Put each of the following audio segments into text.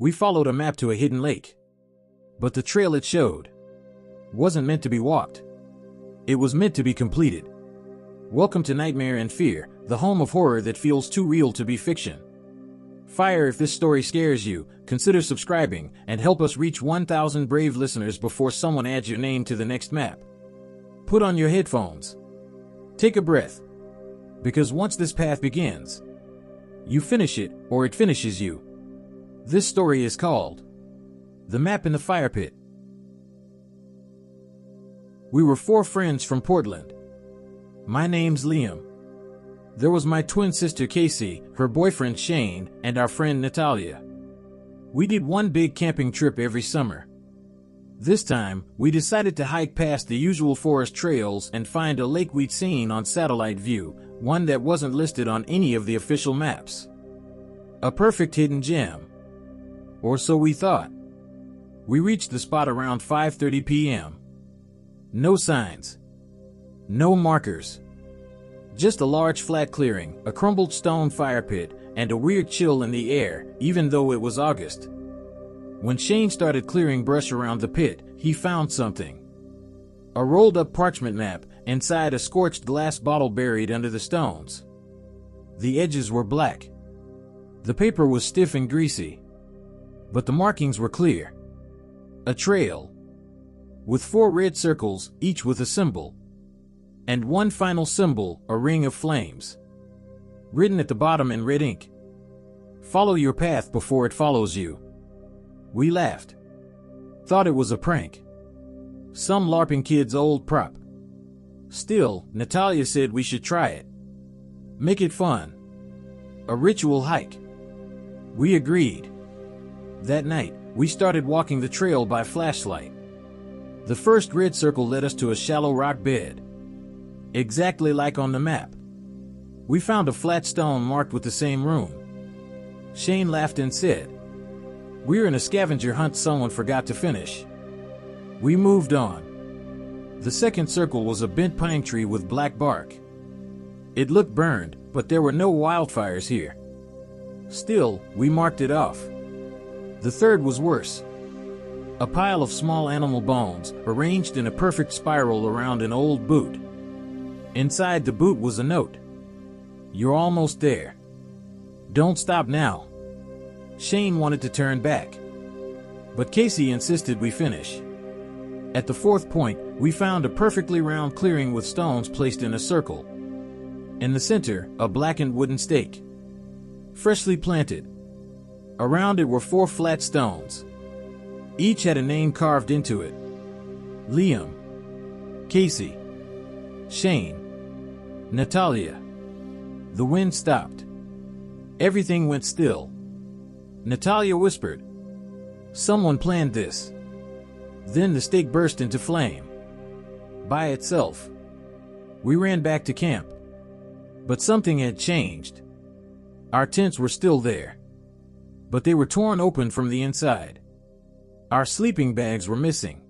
We followed a map to a hidden lake. But the trail it showed wasn't meant to be walked. It was meant to be completed. Welcome to Nightmare and Fear, the home of horror that feels too real to be fiction. Fire, if this story scares you, consider subscribing and help us reach 1,000 brave listeners before someone adds your name to the next map. Put on your headphones. Take a breath. Because once this path begins, you finish it or it finishes you. This story is called The Map in the Fire Pit. We were 4 friends from Portland. My name's Liam. There was my twin sister Casey, her boyfriend Shane, and our friend Natalia. We did one big camping trip every summer. This time, we decided to hike past the usual forest trails and find a lake we'd seen on satellite view, one that wasn't listed on any of the official maps. A perfect hidden gem. Or so we thought. We reached the spot around 5:30 p.m. No signs. No markers. Just a large flat clearing, a crumbled stone fire pit, and a weird chill in the air, even though it was August. When Shane started clearing brush around the pit, he found something. A rolled-up parchment map, inside a scorched glass bottle buried under the stones. The edges were black. The paper was stiff and greasy. But the markings were clear. A trail. With 4 red circles, each with a symbol. And one final symbol, a ring of flames. Written at the bottom in red ink. Follow your path before it follows you. We laughed. Thought it was a prank. Some LARPing kid's old prop. Still, Natalia said we should try it. Make it fun. A ritual hike. We agreed. That night, we started walking the trail by flashlight. The first red circle led us to a shallow rock bed. Exactly like on the map. We found a flat stone marked with the same room. Shane laughed and said, "We're in a scavenger hunt someone forgot to finish." We moved on. The second circle was a bent pine tree with black bark. It looked burned, but there were no wildfires here. Still, we marked it off. The third was worse. A pile of small animal bones, arranged in a perfect spiral around an old boot. Inside the boot was a note. "You're almost there. Don't stop now." Shane wanted to turn back. But Casey insisted we finish. At the 4th point, we found a perfectly round clearing with stones placed in a circle. In the center, a blackened wooden stake. Freshly planted. Around it were 4 flat stones. Each had a name carved into it. Liam. Casey. Shane. Natalia. The wind stopped. Everything went still. Natalia whispered, "Someone planned this." Then the stake burst into flame. By itself. We ran back to camp. But something had changed. Our tents were still there. But they were torn open from the inside. Our sleeping bags were missing.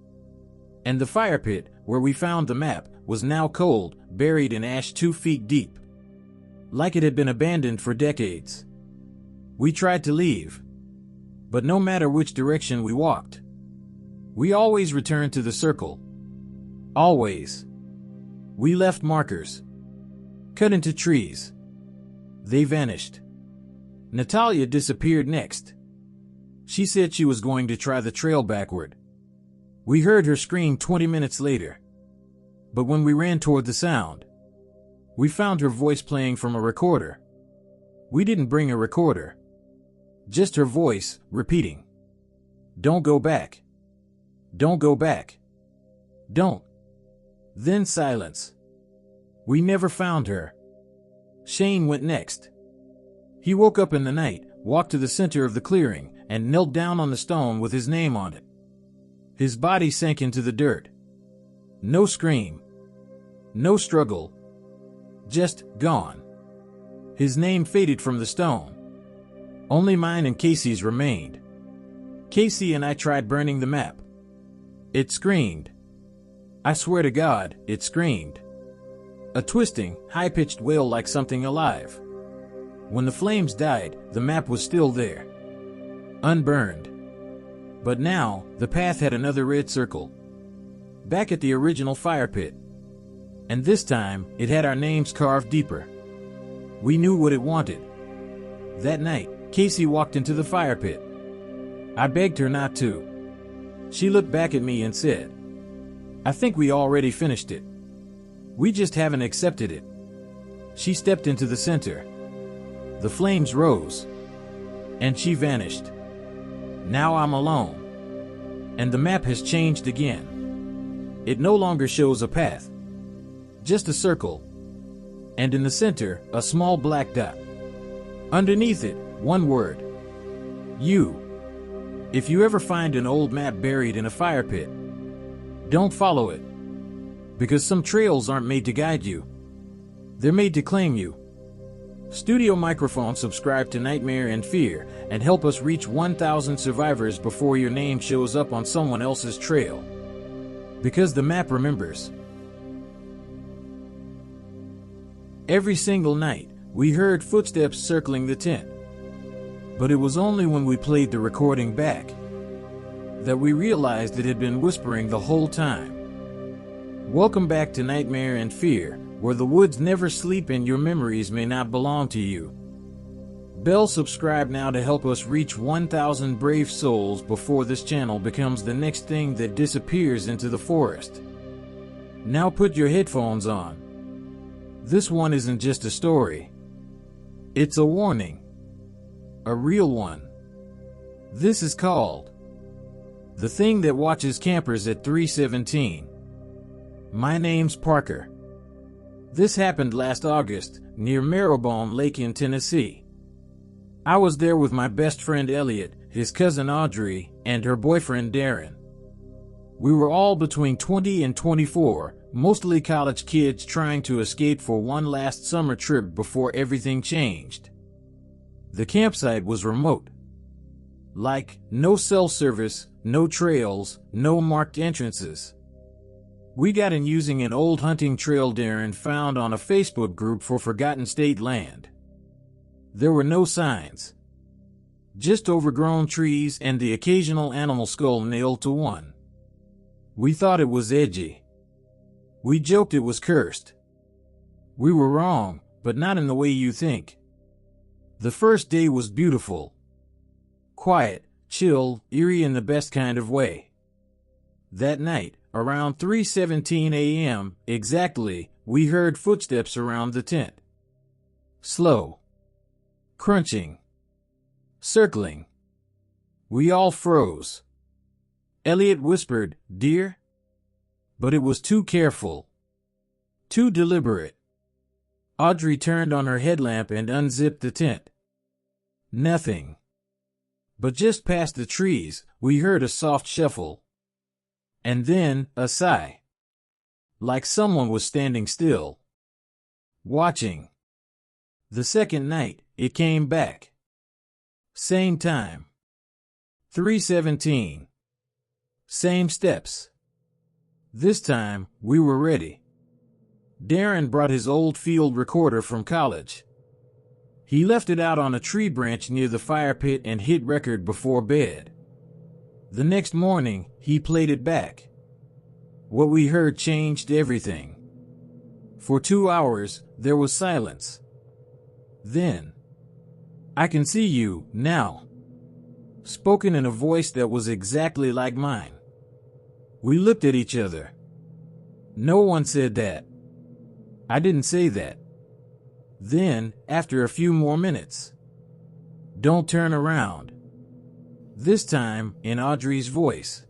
And the fire pit, where we found the map, was now cold, buried in ash 2 feet deep. Like it had been abandoned for decades. We tried to leave. But no matter which direction we walked, we always returned to the circle. Always. We left markers. Cut into trees. They vanished. Natalia disappeared next. She said she was going to try the trail backward. We heard her scream 20 minutes later. But when we ran toward the sound, we found her voice playing from a recorder. We didn't bring a recorder. Just her voice, repeating, "Don't go back. Don't go back. Don't." Then silence. We never found her. Shane went next. He woke up in the night, walked to the center of the clearing, and knelt down on the stone with his name on it. His body sank into the dirt. No scream. No struggle. Just gone. His name faded from the stone. Only mine and Casey's remained. Casey and I tried burning the map. It screamed. I swear to God, it screamed. A twisting, high-pitched wail like something alive. When the flames died, the map was still there. unburned. But now, the path had another red circle. Back at the original fire pit. And this time, it had our names carved deeper. We knew what it wanted. That night, Casey walked into the fire pit. I begged her not to. She looked back at me and said, "I think we already finished it. We just haven't accepted it." She stepped into the center. The flames rose. And she vanished. Now I'm alone. And the map has changed again. It no longer shows a path. Just a circle. And in the center, a small black dot. Underneath it, one word. You. If you ever find an old map buried in a fire pit, don't follow it. Because some trails aren't made to guide you. They're made to claim you. Studio Microphone, subscribe to Nightmare and Fear and help us reach 1,000 survivors before your name shows up on someone else's trail. Because the map remembers. Every single night, we heard footsteps circling the tent. But it was only when we played the recording back that we realized it had been whispering the whole time. Welcome back to Nightmare and Fear, where the woods never sleep and your memories may not belong to you. Subscribe now to help us reach 1,000 brave souls before this channel becomes the next thing that disappears into the forest. Now put your headphones on. This one isn't just a story. It's a warning. A real one. This is called The Thing That Watches Campers at 317. My name's Parker. This happened last August, near Marrowbone Lake in Tennessee. I was there with my best friend Elliot, his cousin Audrey, and her boyfriend Darren. We were all between 20 and 24, mostly college kids trying to escape for one last summer trip before everything changed. The campsite was remote. Like, no cell service, no trails, no marked entrances. We got in using an old hunting trail Darren found on a Facebook group for forgotten state land. There were no signs. Just overgrown trees and the occasional animal skull nailed to one. We thought it was edgy. We joked it was cursed. We were wrong, but not in the way you think. The first day was beautiful. Quiet, chill, eerie in the best kind of way. That night, around 3:17 a.m. exactly, we heard footsteps around the tent. Slow. Crunching. Circling. We all froze. Elliot whispered, "Dear?" But it was too careful. Too deliberate. Audrey turned on her headlamp and unzipped the tent. Nothing. But just past the trees, we heard a soft shuffle. And then, a sigh. Like someone was standing still. Watching. The second night, it came back. Same time. 3:17. Same steps. This time, we were ready. Darren brought his old field recorder from college. He left it out on a tree branch near the fire pit and hit record before bed. The next morning, he played it back. What we heard changed everything. For 2 hours, there was silence. Then, "I can see you, now," spoken in a voice that was exactly like mine. We looked at each other. No one said that. I didn't say that. Then, after a few more minutes, "Don't turn around." This time, in Audrey's voice.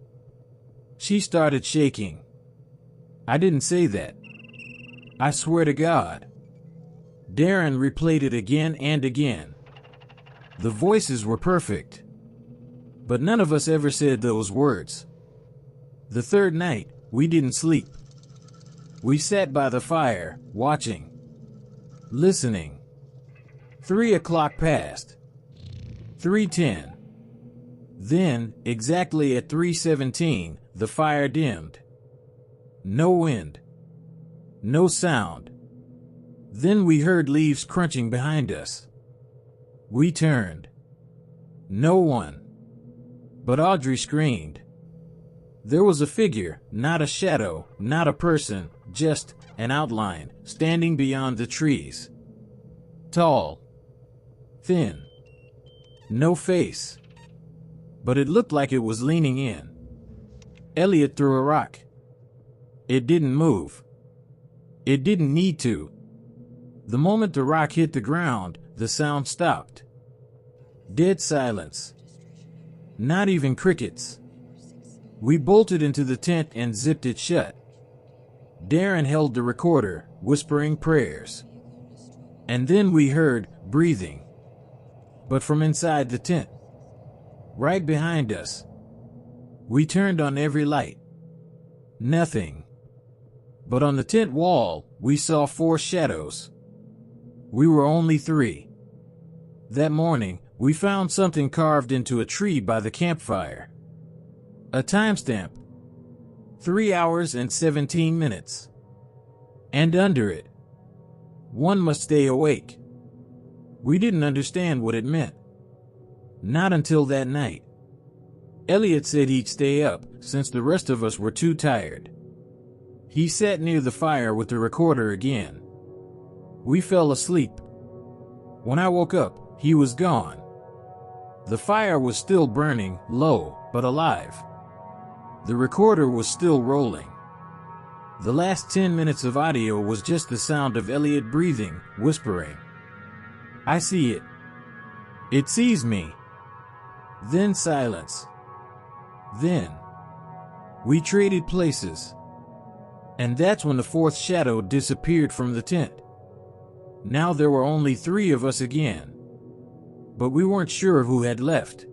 She started shaking. I didn't say that. I swear to God. Darren replayed it again and again. The voices were perfect. But none of us ever said those words. The third night, we didn't sleep. We sat by the fire, watching. Listening. 3 o'clock passed. 3:10. Then, exactly at 3:17, the fire dimmed. No wind. No sound. Then we heard leaves crunching behind us. We turned. No one. But Audrey screamed. There was a figure, not a shadow, not a person, just an outline, standing beyond the trees. Tall. Thin. No face. But it looked like it was leaning in. Elliot threw a rock. It didn't move. It didn't need to. The moment the rock hit the ground, the sound stopped. Dead silence. Not even crickets. We bolted into the tent and zipped it shut. Darren held the recorder, whispering prayers. And then we heard breathing. But from inside the tent. Right behind us. We turned on every light. Nothing. But on the tent wall, we saw 4 shadows. We were only 3. That morning, we found something carved into a tree by the campfire. A timestamp. 3 hours and 17 minutes. And under it, one must stay awake. We didn't understand what it meant. Not until that night. Elliot said he'd stay up, since the rest of us were too tired. He sat near the fire with the recorder again. We fell asleep. When I woke up, he was gone. The fire was still burning, low, but alive. The recorder was still rolling. The last 10 minutes of audio was just the sound of Elliot breathing, whispering. I see it. It sees me. Then silence. Then we traded places. And that's when the 4th shadow disappeared from the tent. Now there were only 3 of us again. But we weren't sure who had left.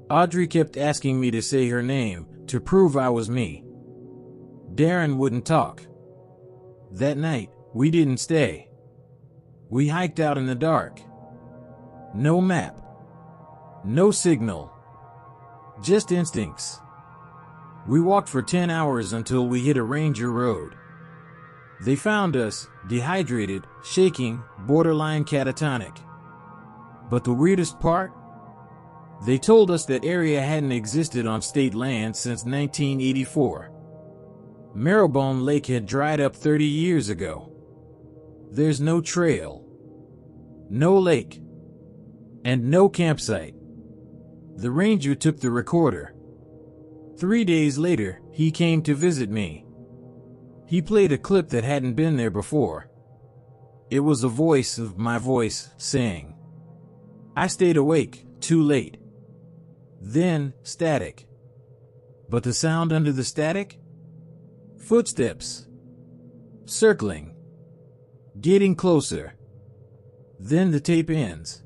Audrey kept asking me to say her name, to prove I was me. Darren wouldn't talk. That night, we didn't stay. We hiked out in the dark. No map. No signal. Just instincts. We walked for 10 hours until we hit a ranger road. They found us, dehydrated, shaking, borderline catatonic. But the weirdest part? They told us that area hadn't existed on state land since 1984. Marrowbone Lake had dried up 30 years ago. There's no trail. No lake. And no campsite. The ranger took the recorder. 3 days later, he came to visit me. He played a clip that hadn't been there before. It was a voice of my voice saying, I stayed awake, too late. Then, static. But the sound under the static? Footsteps. Circling. Getting closer. Then the tape ends.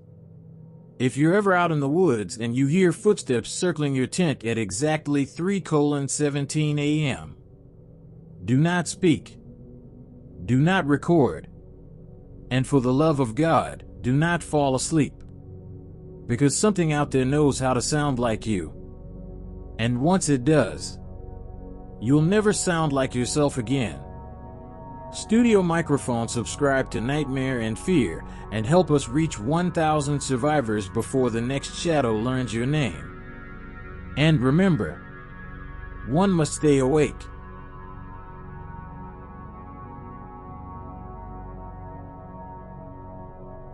If you're ever out in the woods and you hear footsteps circling your tent at exactly 3:17 a.m., do not speak. Do not record. And for the love of God, do not fall asleep. Because something out there knows how to sound like you. And once it does, you'll never sound like yourself again. Studio Microphone subscribe to Nightmare and Fear and help us reach 1,000 survivors before the next shadow learns your name. And remember, one must stay awake.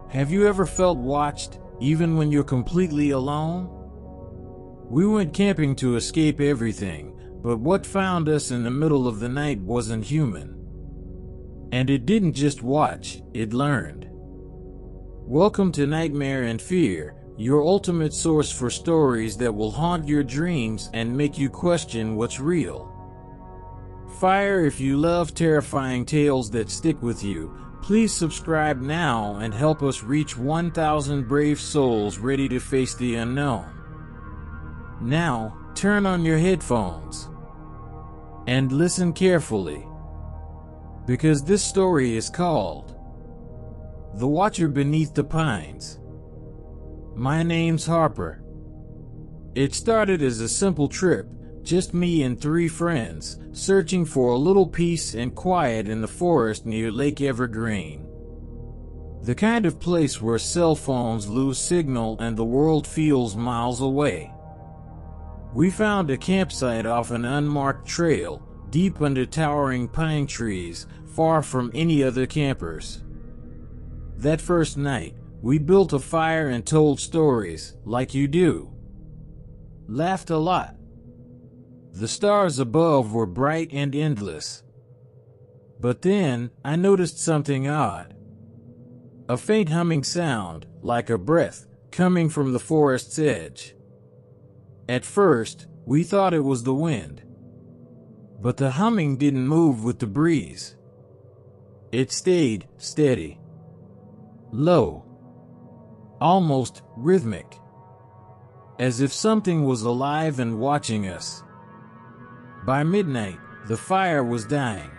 Have you ever felt watched, even when you're completely alone? We went camping to escape everything, but what found us in the middle of the night wasn't human. And it didn't just watch, it learned. Welcome to Nightmare and Fear, your ultimate source for stories that will haunt your dreams and make you question what's real. Fire if you love terrifying tales that stick with you. Please subscribe now and help us reach 1,000 brave souls ready to face the unknown. Now, turn on your headphones and listen carefully, because this story is called The Watcher Beneath the Pines. My name's Harper. It started as a simple trip, just me and 3 friends, searching for a little peace and quiet in the forest near Lake Evergreen. The kind of place where cell phones lose signal and the world feels miles away. We found a campsite off an unmarked trail, deep under towering pine trees, far from any other campers. That first night, we built a fire and told stories, like you do. Laughed a lot. The stars above were bright and endless. But then, I noticed something odd. A faint humming sound, like a breath, coming from the forest's edge. At first, we thought it was the wind. But the humming didn't move with the breeze. It stayed steady. Low. Almost rhythmic. As if something was alive and watching us. By midnight, the fire was dying.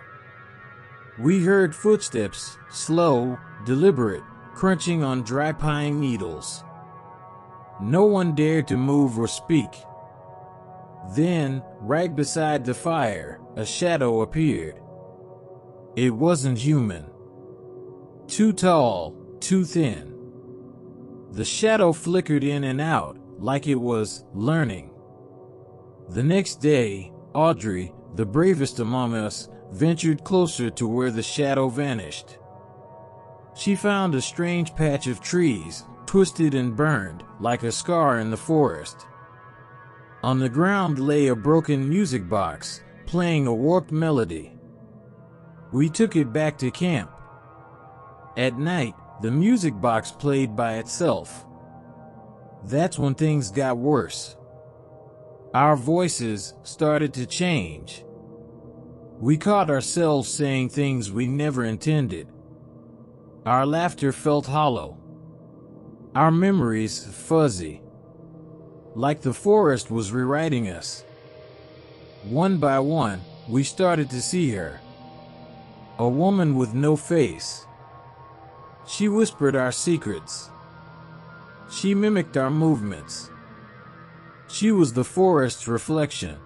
We heard footsteps, slow, deliberate, crunching on dry pine needles. No one dared to move or speak. Then, right beside the fire, a shadow appeared. It wasn't human. Too tall, too thin. The shadow flickered in and out, like it was learning. The next day, Audrey, the bravest among us, ventured closer to where the shadow vanished. She found a strange patch of trees, twisted and burned, like a scar in the forest. On the ground lay a broken music box, playing a warped melody. We took it back to camp. At night, the music box played by itself. That's when things got worse. Our voices started to change. We caught ourselves saying things we never intended. Our laughter felt hollow. Our memories fuzzy. Like the forest was rewriting us. One by one, we started to see her. A woman with no face. She whispered our secrets. She mimicked our movements. She was the forest's reflection.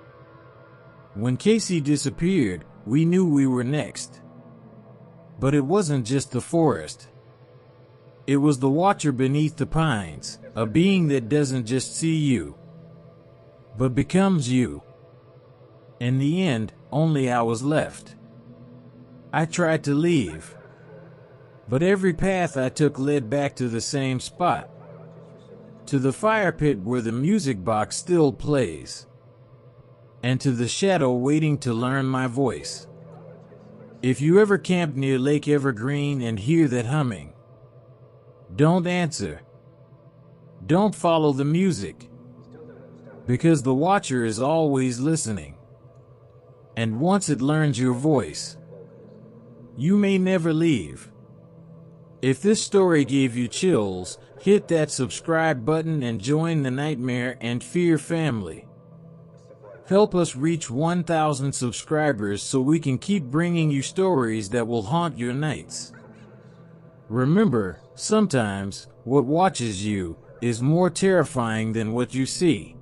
When Casey disappeared, we knew we were next. But it wasn't just the forest. It was the watcher beneath the pines, a being that doesn't just see you, but becomes you. In the end, only I was left. I tried to leave, but every path I took led back to the same spot. To the fire pit where the music box still plays. And to the shadow waiting to learn my voice. If you ever camp near Lake Evergreen and hear that humming, don't answer. Don't follow the music. Because the watcher is always listening. And once it learns your voice, you may never leave. If this story gave you chills, hit that subscribe button and join the Nightmare and Fear family. Help us reach 1,000 subscribers so we can keep bringing you stories that will haunt your nights. Remember, sometimes what watches you is more terrifying than what you see.